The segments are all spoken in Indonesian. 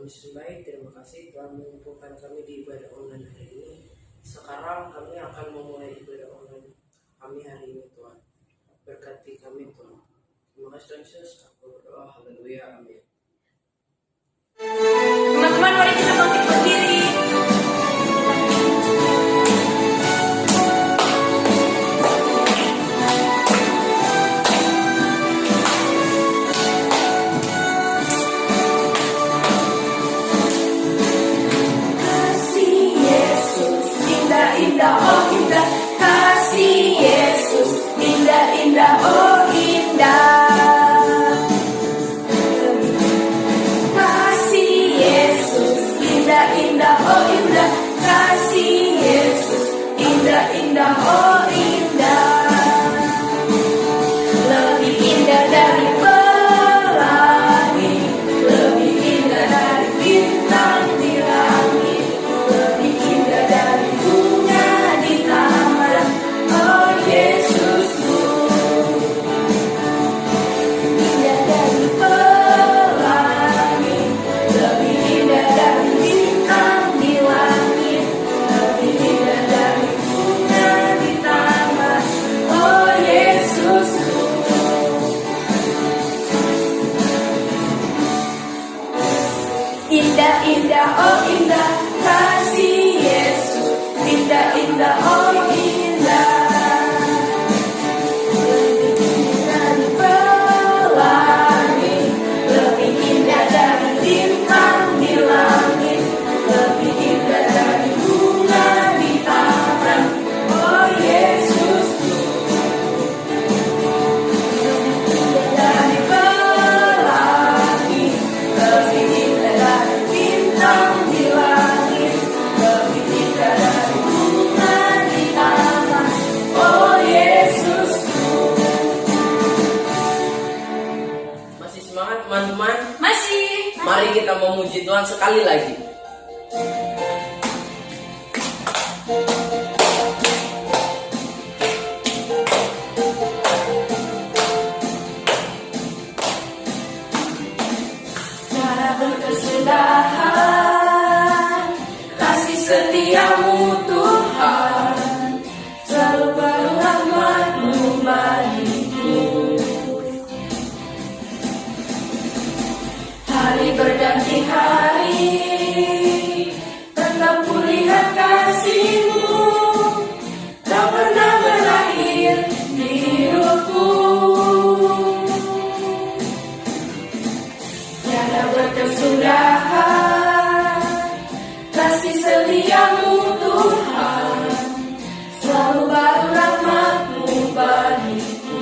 Manusia baik, terima kasih telah mengumpulkan kami di ibadah online hari ini. Sekarang kami akan memulai ibadah online kami hari ini, Tuhan. Berkati kami, Tuhan. Terima kasih Tuhan Yesus. Aku berdoa, haleluya, amin. Teman-teman, mari kita bangkit berdiri. Kasih Yesus, indah-indah, oh indah. Kasih Yesus, indah-indah, oh indah. Indah, oh indah, kasih Yesus, indah-indah, oh indah. Lebih indah dari pelangi, lebih indah dari bintang di langit, lebih indah dari bunga di taman, oh Yesusku. Indah dari pelangi, lebih indah dari bintang di langit, lebih indah dari bunga di taman, oh Yesusku. Indah-indah, oh indah, kasih Yesus, indah-indah, oh indah. Lebih indah dari pelangi, lebih indah dari bintang di langit, lebih indah dari bunga di taman, oh Yesusku. Lebih indah dari pelangi, lebih indah dari bintang di langit, lebih indah dari bunga di taman, oh Yesusku. Masih semangat teman-teman? Masih. Mari kita memuji Tuhan sekali lagi. Cara berkesudahan, kasih setiamu Tuhan, selalu baru rahmat-Mu bagiku. Hari berganti hari, tetap kulihat kasih-Mu, tak pernah berakhir di hidupku. Tiada berkesudahan, kasih setiamu Tuhan, selalu baru rahmat-Mu bagiku.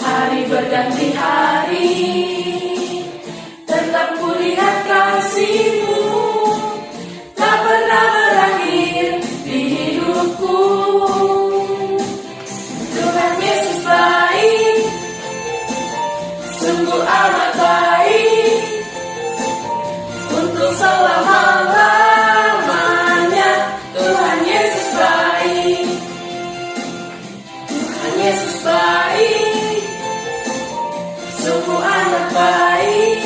Hari berganti hari, tetap kulihat kasih-Mu, tak pernah berakhir di hidupku. Tuhan Yesus baik, sungguh amat baik, untuk selama-lamanya. Tuhan Yesus baik, Tuhan Yesus baik, sungguh amat baik,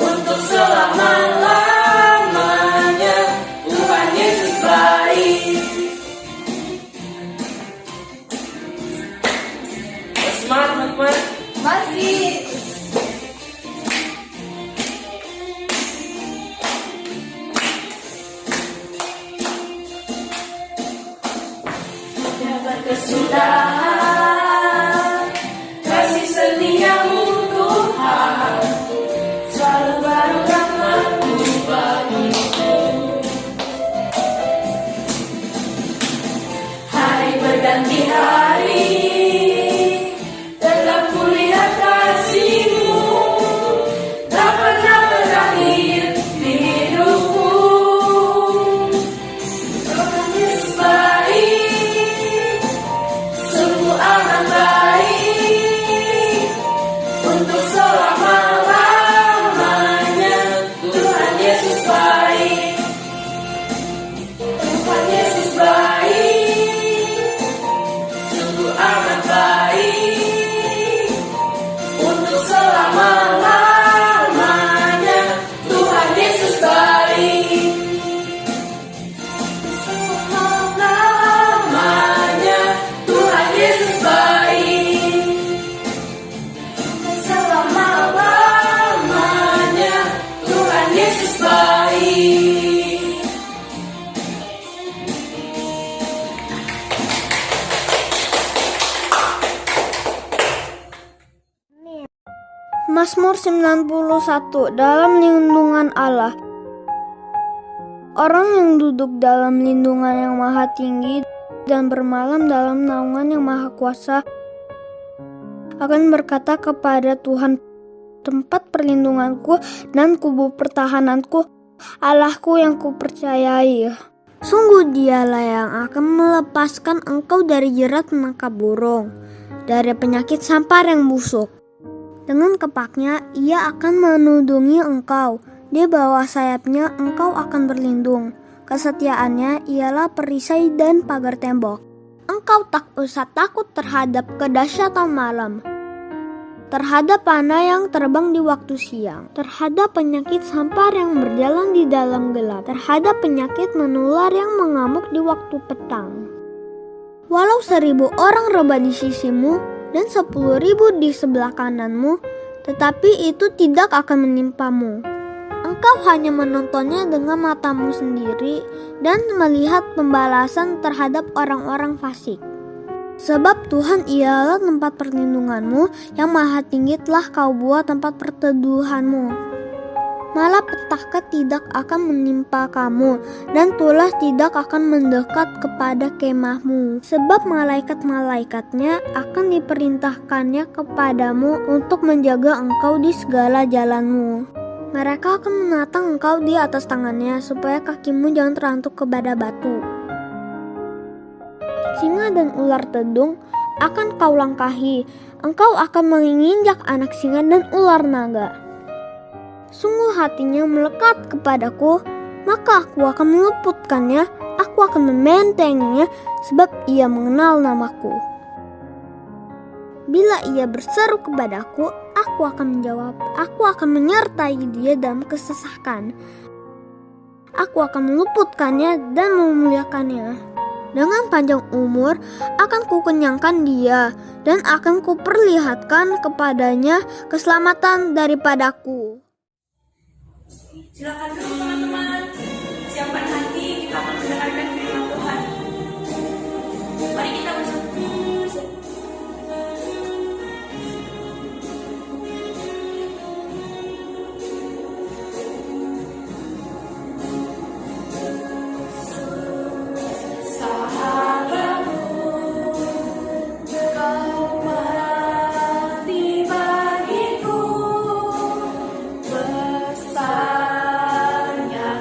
untuk selama-lamanya. Tuhan Yesus baik. Semangat teman-teman. Masih. Tidak berkesudahan, kasih setiamu Tuhan, selalu baru rahmat-Mu bagiku. Hari berganti hari, tetap kulihat kasih-Mu, tak pernah berakhir di hidupku. Tuhan Yesus baik, sungguh Mazmur 91. Dalam lindungan Allah. Orang yang duduk dalam lindungan yang maha tinggi dan bermalam dalam naungan yang maha kuasa akan berkata kepada Tuhan, tempat perlindunganku dan kubu pertahananku, Allahku yang kupercayai. Sungguh dialah yang akan melepaskan engkau dari jerat menangkap burung, dari penyakit sampar yang busuk. Dengan kepaknya ia akan menudungi engkau, di bawah sayapnya engkau akan berlindung. Kesetiaannya ialah perisai dan pagar tembok. Engkau tak usah takut terhadap kedahsyatan malam, terhadap panah yang terbang di waktu siang, terhadap penyakit sampar yang berjalan di dalam gelap, terhadap penyakit menular yang mengamuk di waktu petang. Walau 1000 orang rebah di sisimu dan 10.000 di sebelah kananmu, tetapi itu tidak akan menimpamu. Engkau hanya menontonnya dengan matamu sendiri dan melihat pembalasan terhadap orang-orang fasik. Sebab Tuhan ialah tempat perlindunganmu, yang maha tinggi telah kau buat tempat perteduhanmu. Malapetaka tidak akan menimpa kamu, dan tulah tidak akan mendekat kepada kemahmu. Sebab malaikat-malaikatnya akan diperintahkannya kepadamu untuk menjaga engkau di segala jalanmu. Mereka akan menatang engkau di atas tangannya, supaya kakimu jangan terantuk kepada batu. Singa dan ular tedung akan kau langkahi, engkau akan menginjak anak singa dan ular naga. Sungguh hatinya melekat kepadaku, maka aku akan meluputkannya, aku akan membentenginya, sebab ia mengenal namaku. Bila ia berseru kepadaku, aku akan menjawab, aku akan menyertai dia dalam kesesakan. Aku akan meluputkannya dan memuliakannya. Dengan panjang umur akan kukenyangkan dia, dan akan kuperlihatkan kepadanya keselamatan daripadaku. Silakan duduk teman-teman. Siapkan hati, kita akan mendengarkan firman Tuhan. Mari kita bersama. Besarnya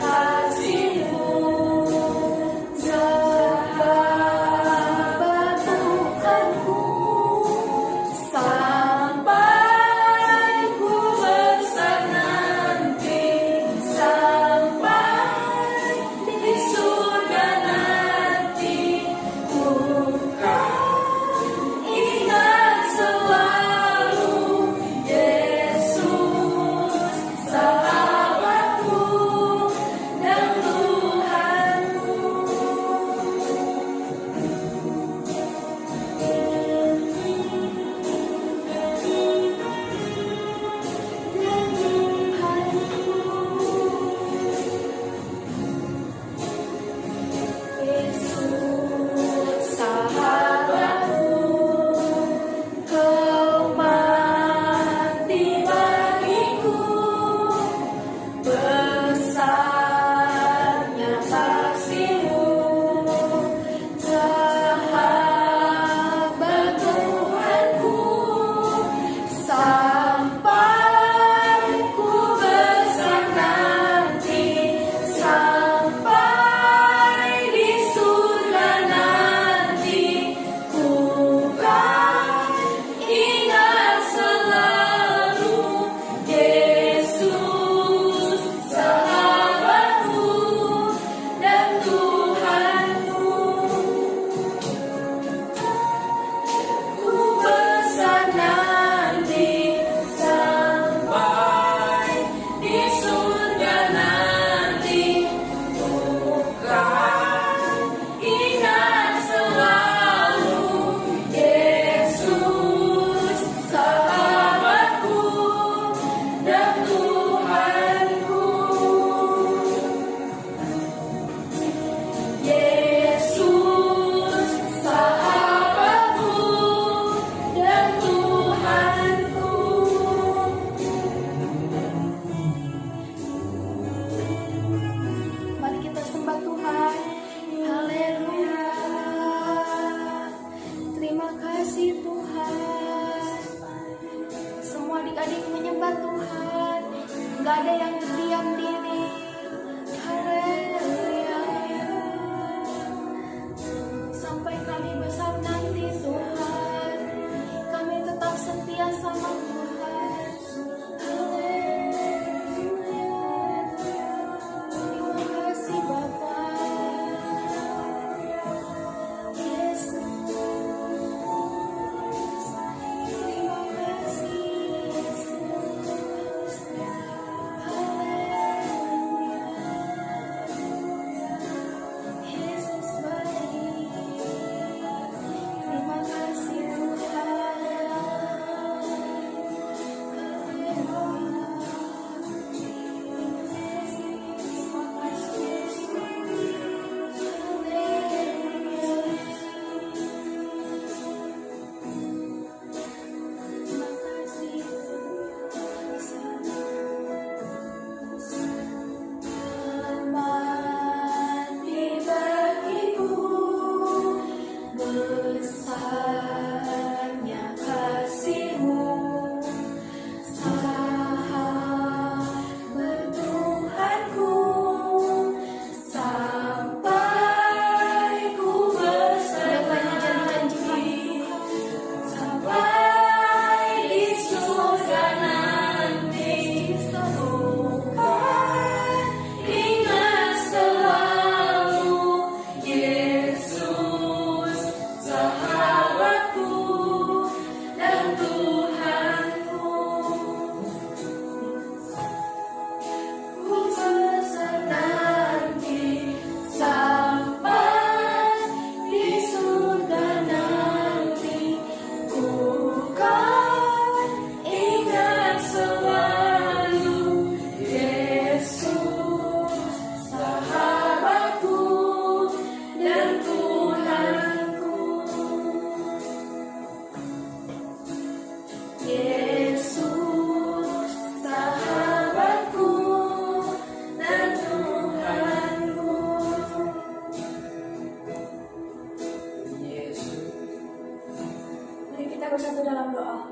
bersatu dalam doa.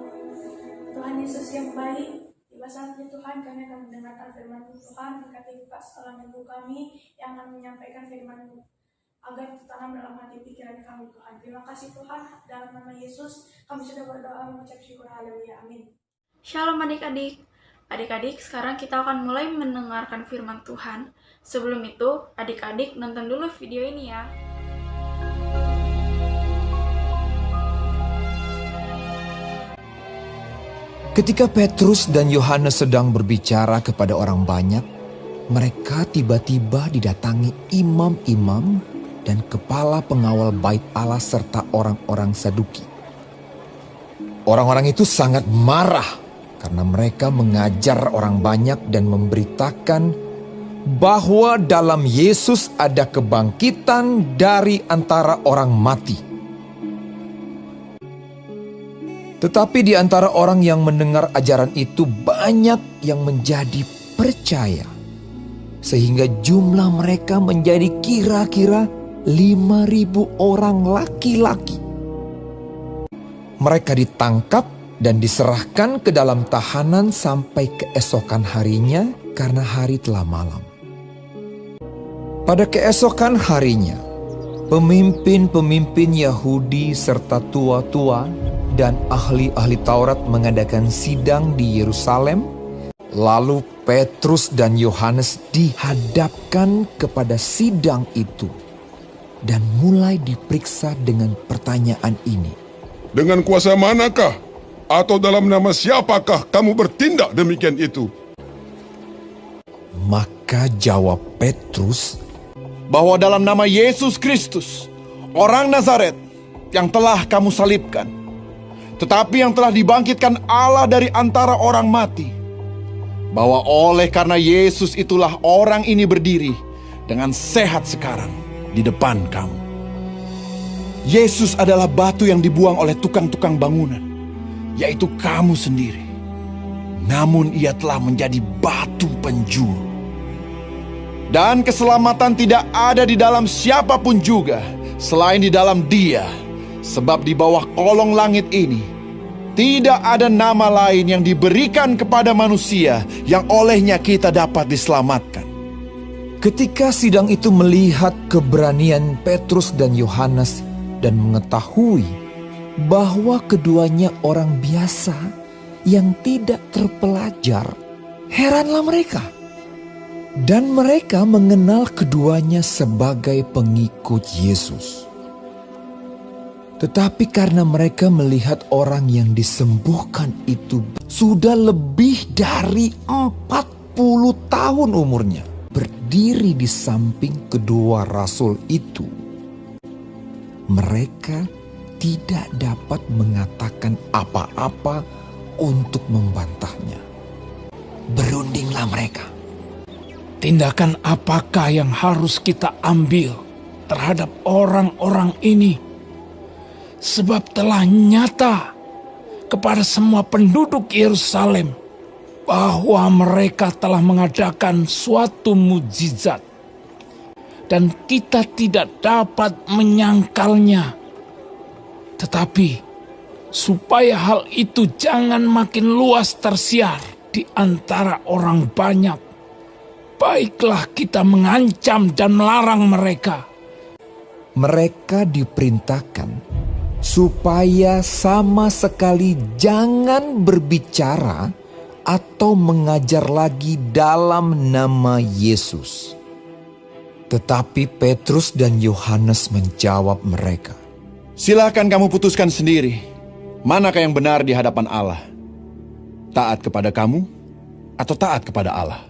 Tuhan Yesus yang baik, tiba saatnya Tuhan kami akan mendengarkan firman Tuhan. Berkati sekolah minggu kami yang akan menyampaikan firman-Mu, agar tertanam dalam hati pikiran kami Tuhan. Terima kasih Tuhan, dalam nama Yesus kami sudah berdoa mengucap syukur, haleluya, amin. Shalom adik-adik. Adik-adik, sekarang kita akan mulai mendengarkan firman Tuhan. Sebelum itu, adik-adik nonton dulu video ini ya. Ketika Petrus dan Yohanes sedang berbicara kepada orang banyak, mereka tiba-tiba didatangi imam-imam dan kepala pengawal bait Allah serta orang-orang Saduki. Orang-orang itu sangat marah karena mereka mengajar orang banyak dan memberitakan bahwa dalam Yesus ada kebangkitan dari antara orang mati. Tetapi di antara orang yang mendengar ajaran itu banyak yang menjadi percaya. Sehingga jumlah mereka menjadi kira-kira 5.000 orang laki-laki. Mereka ditangkap dan diserahkan ke dalam tahanan sampai keesokan harinya karena hari telah malam. Pada keesokan harinya, pemimpin-pemimpin Yahudi serta tua-tua dan ahli-ahli Taurat mengadakan sidang di Yerusalem. Lalu Petrus dan Yohanes dihadapkan kepada sidang itu dan mulai diperiksa dengan pertanyaan ini. Dengan kuasa manakah atau dalam nama siapakah kamu bertindak demikian itu? Maka jawab Petrus, bahwa dalam nama Yesus Kristus, orang Nazaret yang telah kamu salibkan, tetapi yang telah dibangkitkan Allah dari antara orang mati, bahwa oleh karena Yesus itulah orang ini berdiri dengan sehat sekarang di depan kamu. Yesus adalah batu yang dibuang oleh tukang-tukang bangunan, yaitu kamu sendiri. Namun ia telah menjadi batu penjuru. Dan keselamatan tidak ada di dalam siapapun juga selain di dalam Dia. Sebab di bawah kolong langit ini tidak ada nama lain yang diberikan kepada manusia yang olehnya kita dapat diselamatkan. ketika sidang itu melihat keberanian Petrus dan Yohanes dan mengetahui bahwa keduanya orang biasa yang tidak terpelajar, heranlah mereka. Dan mereka mengenal keduanya sebagai pengikut Yesus. Tetapi karena mereka melihat orang yang disembuhkan itu sudah lebih dari 40 tahun umurnya, berdiri di samping kedua rasul itu, mereka tidak dapat mengatakan apa-apa untuk membantahnya. Berundinglah mereka. Tindakan apakah yang harus kita ambil terhadap orang-orang ini? Sebab telah nyata kepada semua penduduk Yerusalem bahwa mereka telah mengadakan suatu mukjizat, dan kita tidak dapat menyangkalnya. Tetapi supaya hal itu jangan makin luas tersiar di antara orang banyak, baiklah kita mengancam dan melarang mereka. Mereka diperintahkan supaya sama sekali jangan berbicara atau mengajar lagi dalam nama Yesus. Tetapi Petrus dan Yohanes menjawab mereka, Silakan kamu putuskan sendiri, manakah yang benar di hadapan Allah? Taat kepada kamu atau taat kepada Allah?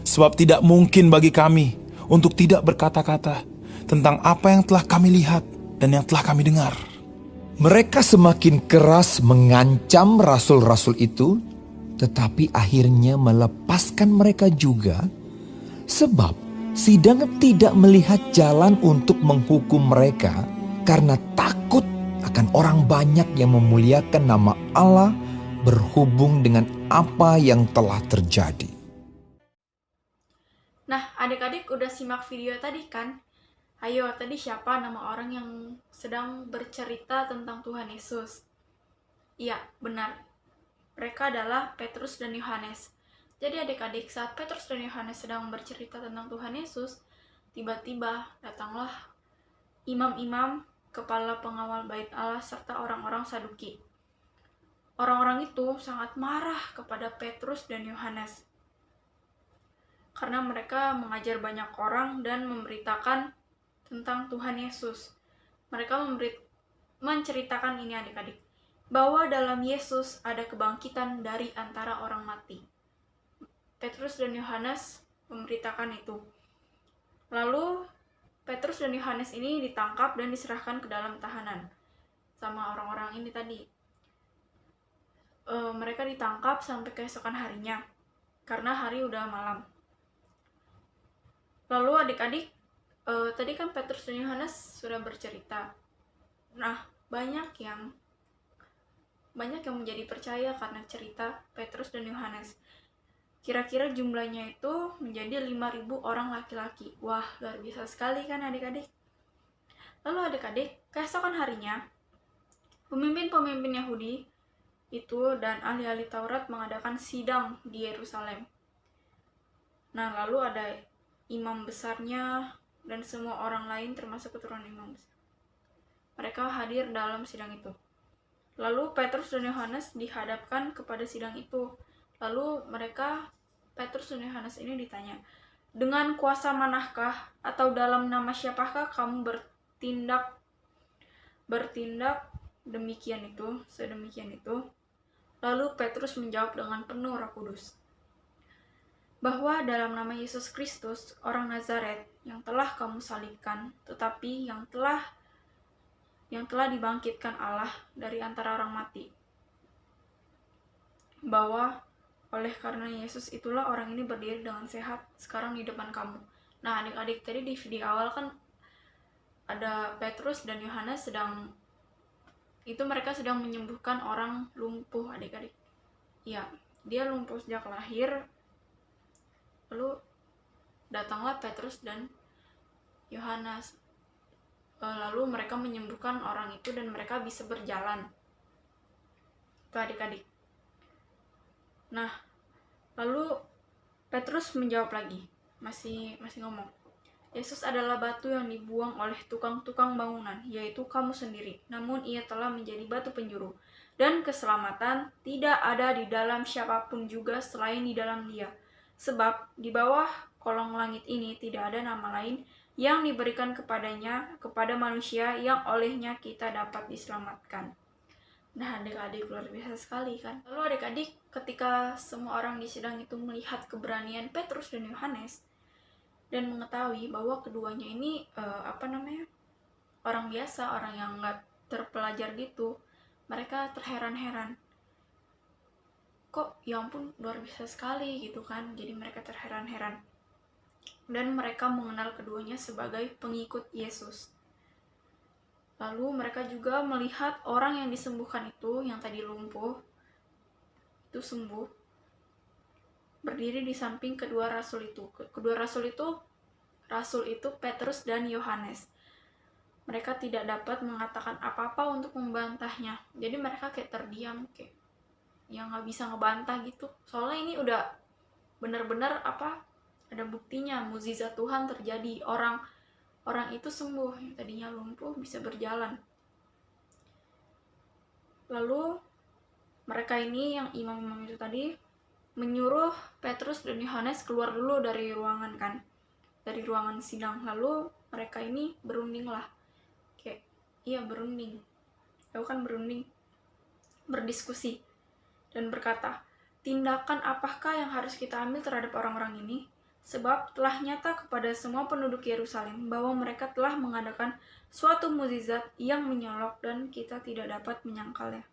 Sebab tidak mungkin bagi kami untuk tidak berkata-kata tentang apa yang telah kami lihat dan yang telah kami dengar. mereka semakin keras mengancam rasul-rasul itu, tetapi akhirnya melepaskan mereka juga, sebab sidang tidak melihat jalan untuk menghukum mereka karena takut akan orang banyak yang memuliakan nama Allah berhubung dengan apa yang telah terjadi. Nah, adik-adik udah simak video tadi kan? Ayo, tadi siapa nama orang yang sedang bercerita tentang Tuhan Yesus? Iya, benar. Mereka adalah Petrus dan Yohanes. Jadi adik-adik, saat Petrus dan Yohanes sedang bercerita tentang Tuhan Yesus, tiba-tiba datanglah imam-imam, kepala pengawal bait Allah, serta orang-orang Saduki. Orang-orang itu sangat marah kepada Petrus dan Yohanes karena mereka mengajar banyak orang dan memberitakan tentang Tuhan Yesus. Mereka menceritakan ini adik-adik, bahwa dalam Yesus ada kebangkitan dari antara orang mati. Petrus dan Yohanes memberitakan itu. Lalu Petrus dan Yohanes ini ditangkap dan diserahkan ke dalam tahanan sama orang-orang ini tadi. Mereka ditangkap sampai keesokan harinya karena hari udah malam. Lalu adik-adik, tadi kan Petrus dan Yohanes sudah bercerita. Nah, banyak yang menjadi percaya karena cerita Petrus dan Yohanes. Kira-kira jumlahnya itu menjadi 5.000 orang laki-laki. Wah, luar biasa sekali kan adik-adik. Lalu adik-adik, keesokan harinya, pemimpin-pemimpin Yahudi itu dan ahli-ahli Taurat mengadakan sidang di Yerusalem. Nah, lalu ada imam besarnya dan semua orang lain termasuk keturunan imam besar. Mereka hadir dalam sidang itu. Lalu Petrus dan Yohanes dihadapkan kepada sidang itu. Lalu Petrus dan Yohanes ini ditanya, dengan kuasa manakah atau dalam nama siapakah kamu bertindak sedemikian itu? Lalu Petrus menjawab dengan penuh Roh Kudus, bahwa dalam nama Yesus Kristus, orang Nazaret yang telah kamu salibkan, tetapi yang telah dibangkitkan Allah dari antara orang mati. Bahwa oleh karena Yesus itulah orang ini berdiri dengan sehat sekarang di depan kamu. Nah, adik-adik, tadi di video awal kan ada Petrus dan Yohanes mereka sedang menyembuhkan orang lumpuh, adik-adik. Ya, dia lumpuh sejak lahir. Lalu datanglah Petrus dan Yohanes. Lalu mereka menyembuhkan orang itu dan mereka bisa berjalan. Itu adik-adik. Nah, lalu Petrus menjawab lagi, masih ngomong. Yesus adalah batu yang dibuang oleh tukang-tukang bangunan, yaitu kamu sendiri. Namun ia telah menjadi batu penjuru. Dan keselamatan tidak ada di dalam siapapun juga selain di dalam Dia. Sebab di bawah kolong langit ini tidak ada nama lain yang diberikan kepada manusia yang olehnya kita dapat diselamatkan. Nah, adik-adik, luar biasa sekali kan. Lalu adik-adik, ketika semua orang di sidang itu melihat keberanian Petrus dan Yohanes dan mengetahui bahwa keduanya ini orang biasa, orang yang nggak terpelajar gitu, mereka terheran-heran. Kok ya ampun, luar biasa sekali gitu kan. Jadi mereka terheran-heran. Dan mereka mengenal keduanya sebagai pengikut Yesus. Lalu mereka juga melihat orang yang disembuhkan itu, yang tadi lumpuh, itu sembuh, berdiri di samping kedua rasul itu. Rasul itu Petrus dan Yohanes. Mereka tidak dapat mengatakan apa-apa untuk membantahnya. Jadi mereka kayak terdiam, kayak ya nggak bisa ngebantah gitu. Soalnya ini udah benar-benar ada buktinya, mukjizat Tuhan terjadi. Orang itu sembuh, yang tadinya lumpuh bisa berjalan. Lalu mereka ini, yang imam-imam itu tadi, menyuruh Petrus dan Yohanes keluar dulu dari ruangan kan, dari ruangan sidang. Lalu mereka ini berunding lah, berdiskusi dan berkata, tindakan apakah yang harus kita ambil terhadap orang-orang ini? Sebab telah nyata kepada semua penduduk Yerusalem bahwa mereka telah mengadakan suatu mukjizat yang menyolok dan kita tidak dapat menyangkalnya.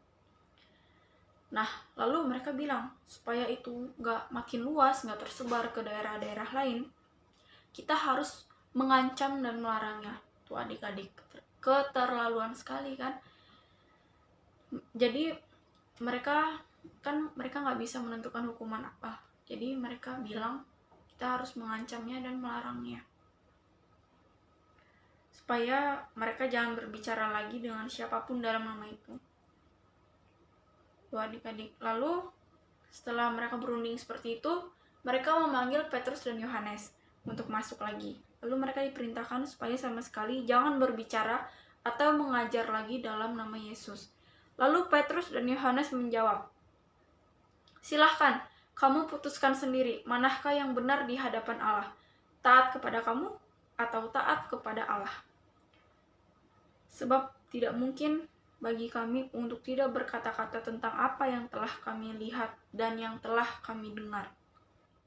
Nah, lalu mereka bilang, supaya itu nggak makin luas, nggak tersebar ke daerah-daerah lain, kita harus mengancam dan melarangnya. Tuh adik-adik, keterlaluan sekali kan. Jadi mereka nggak bisa menentukan hukuman apa. Jadi mereka bilang, kita harus mengancamnya dan melarangnya. Supaya mereka jangan berbicara lagi dengan siapapun dalam nama itu. Tuh adik-adik, lalu setelah mereka berunding seperti itu, mereka memanggil Petrus dan Yohanes untuk masuk lagi. Lalu mereka diperintahkan supaya sama sekali jangan berbicara atau mengajar lagi dalam nama Yesus. Lalu Petrus dan Yohanes menjawab, "Silahkan, kamu putuskan sendiri manakah yang benar di hadapan Allah, taat kepada kamu atau taat kepada Allah. Sebab tidak mungkin bagi kami untuk tidak berkata-kata tentang apa yang telah kami lihat dan yang telah kami dengar."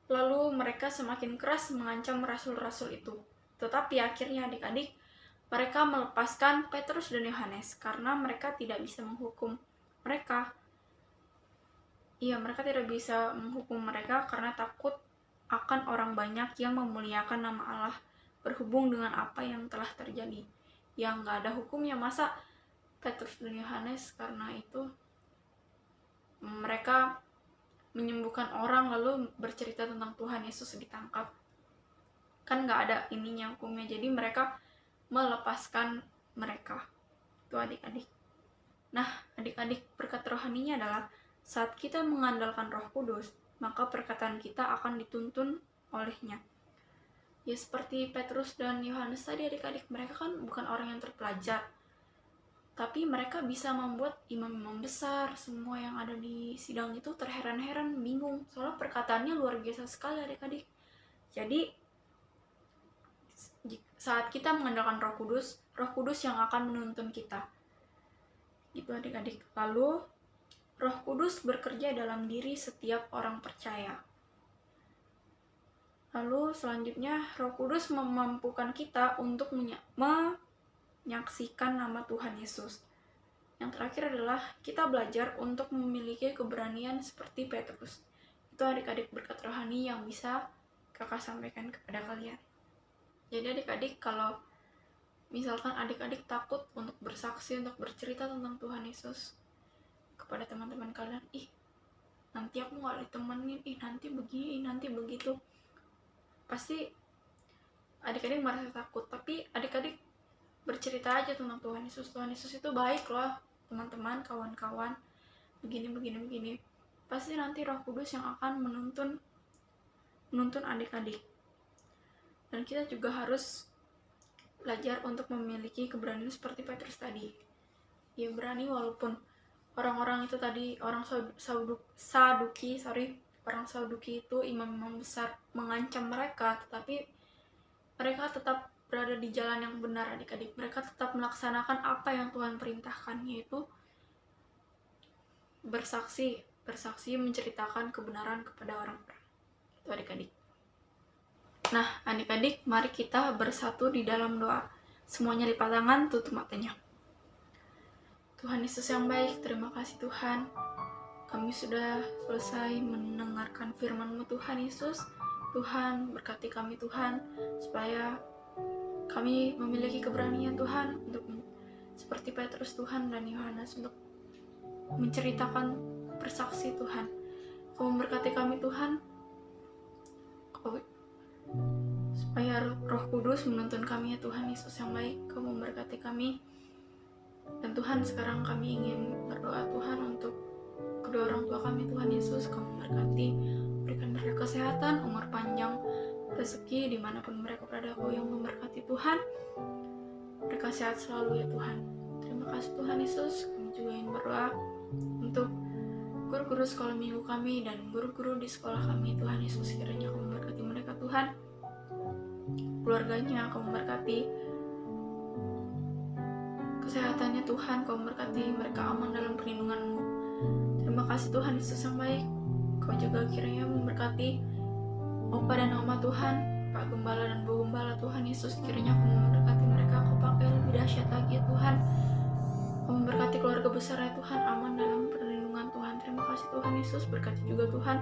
Lalu mereka semakin keras mengancam rasul-rasul itu. Tetapi akhirnya adik-adik, mereka melepaskan Petrus dan Yohanes karena mereka tidak bisa menghukum mereka. Mereka tidak bisa menghukum mereka karena takut akan orang banyak yang memuliakan nama Allah berhubung dengan apa yang telah terjadi. Yang gak ada hukumnya, masa Petrus dan Yohanes karena itu mereka menyembuhkan orang lalu bercerita tentang Tuhan Yesus ditangkap. Kan gak ada ininya hukumnya, jadi mereka melepaskan mereka. Itu adik-adik. Nah, adik-adik, berkat rohaninya adalah saat kita mengandalkan Roh Kudus, maka perkataan kita akan dituntun olehnya. Ya seperti Petrus dan Yohanes tadi adik-adik, mereka kan bukan orang yang terpelajar, tapi mereka bisa membuat imam-imam besar, semua yang ada di sidang itu terheran-heran, bingung, soalnya perkataannya luar biasa sekali adik-adik. Jadi saat kita mengandalkan Roh Kudus yang akan menuntun kita. Gitu adik-adik. Lalu Roh Kudus bekerja dalam diri setiap orang percaya. Lalu selanjutnya Roh Kudus memampukan kita untuk menyaksikan nama Tuhan Yesus. Yang terakhir adalah kita belajar untuk memiliki keberanian seperti Petrus. Itu adik-adik berkat rohani yang bisa kakak sampaikan kepada kalian. Jadi adik-adik, kalau misalkan adik-adik takut untuk bersaksi, untuk bercerita tentang Tuhan Yesus kepada teman-teman kalian, nanti aku gak ditemenin, nanti begini, nanti begitu, pasti adik-adik merasa takut. Tapi adik-adik bercerita aja tentang Tuhan Yesus. Tuhan Yesus itu baik loh teman-teman, kawan-kawan, begini. Pasti nanti Roh Kudus yang akan menuntun adik-adik. Dan kita juga harus belajar untuk memiliki keberanian seperti Petrus tadi. Ya berani walaupun orang-orang itu tadi, orang Saduki itu imam-imam besar mengancam mereka, tetapi mereka tetap berada di jalan yang benar adik-adik. Mereka tetap melaksanakan apa yang Tuhan perintahkan, yaitu bersaksi menceritakan kebenaran kepada orang-orang. Itu adik-adik. Nah adik-adik, mari kita bersatu di dalam doa. Semuanya lipat tangan, tutup matanya. Tuhan Yesus yang baik, terima kasih Tuhan. Kami sudah selesai mendengarkan firman-Mu Tuhan Yesus. Tuhan berkati kami Tuhan, supaya kami memiliki keberanian Tuhan untuk seperti Petrus Tuhan dan Yohanes untuk menceritakan, bersaksi Tuhan. Kau memberkati kami Tuhan, supaya Roh Kudus menuntun kami ya Tuhan Yesus yang baik. Kau memberkati kami. Dan Tuhan, sekarang kami ingin berdoa Tuhan untuk kedua orang tua kami Tuhan Yesus. Kau memberkati, berikan mereka kesehatan, umur panjang, rezeki dimanapun mereka berada. Kau yang memberkati Tuhan, mereka sehat selalu ya Tuhan. Terima kasih Tuhan Yesus. Kami juga ingin berdoa untuk guru-guru sekolah minggu kami dan guru-guru di sekolah kami Tuhan Yesus. Kiranya Kau memberkati mereka Tuhan, keluarganya. Kau memberkati kesehatannya Tuhan. Kau memberkati mereka aman dalam perlindungan-Mu. Terima kasih Tuhan Yesus yang baik. Kau juga kiranya memberkati Opa dan Oma Tuhan, Pak Gembala dan Bu Gembala Tuhan Yesus. Kiranya Kau memberkati mereka. Kau pakai lebih dahsyat lagi ya Tuhan. Kau memberkati keluarga besar ya Tuhan, aman dalam perlindungan Tuhan. Terima kasih Tuhan Yesus. Berkati juga Tuhan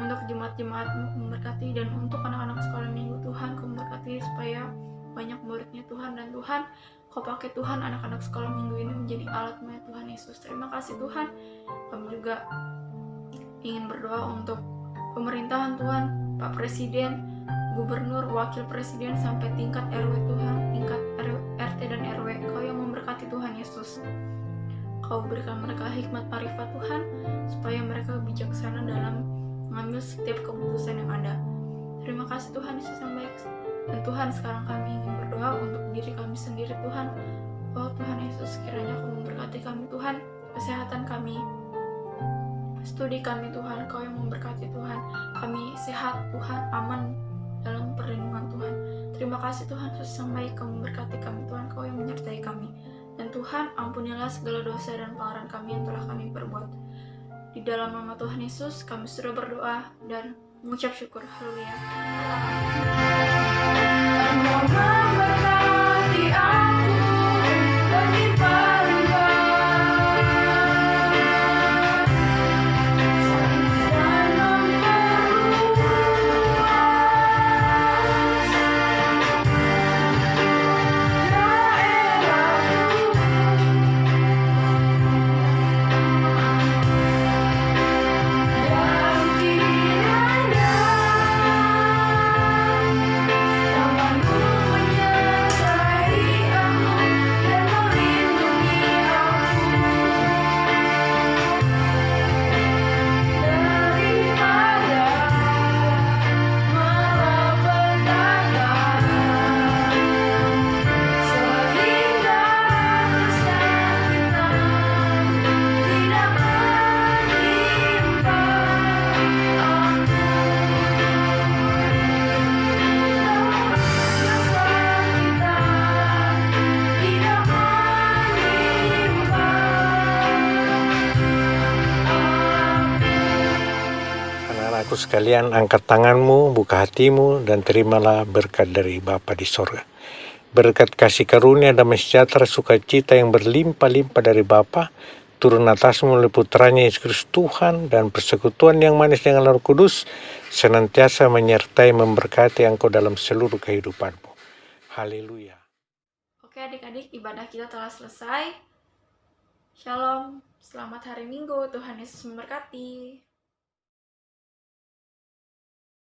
untuk jemaat-jemaat-Mu. Kau memberkati, dan untuk anak-anak sekolah minggu Tuhan, Kau memberkati supaya banyak muridnya Tuhan. Dan Tuhan, Kau pakai Tuhan anak-anak sekolah minggu ini menjadi alat-Mu ya Tuhan Yesus. Terima kasih Tuhan. Kami juga ingin berdoa untuk pemerintahan Tuhan, Pak Presiden, Gubernur, Wakil Presiden, sampai tingkat RW Tuhan, tingkat RT dan RW. Kau yang memberkati Tuhan Yesus. Kau berikan mereka hikmat marifat Tuhan, supaya mereka bijaksana dalam mengambil setiap keputusan yang ada. Terima kasih Tuhan Yesus yang baik. Dan Tuhan, sekarang kami ingin berdoa untuk diri kami sendiri Tuhan. Oh Tuhan Yesus, kiranya Kau memberkati kami Tuhan, kesehatan kami, studi kami Tuhan, Kau yang memberkati Tuhan. Kami sehat Tuhan, aman dalam perlindungan Tuhan. Terima kasih Tuhan Yesus yang baik, Kau memberkati kami Tuhan, Kau yang menyertai kami. Dan Tuhan, ampunilah segala dosa dan pelanggaran kami yang telah kami perbuat. Di dalam nama Tuhan Yesus, kami sudah berdoa dan mengucap syukur. Haleluya. Anak-anakku sekalian, angkat tanganmu, buka hatimu, dan terimalah berkat dari Bapa di sorga. Berkat kasih karunia, damai sejahtera, sukacita yang berlimpah-limpah dari Bapa turun atasmu melalui putranya Yesus Kristus Tuhan, dan persekutuan yang manis dengan Roh Kudus senantiasa menyertai memberkati engkau dalam seluruh kehidupanmu. Haleluya. Oke adik-adik, ibadah kita telah selesai. Shalom, selamat hari Minggu, Tuhan Yesus memberkati.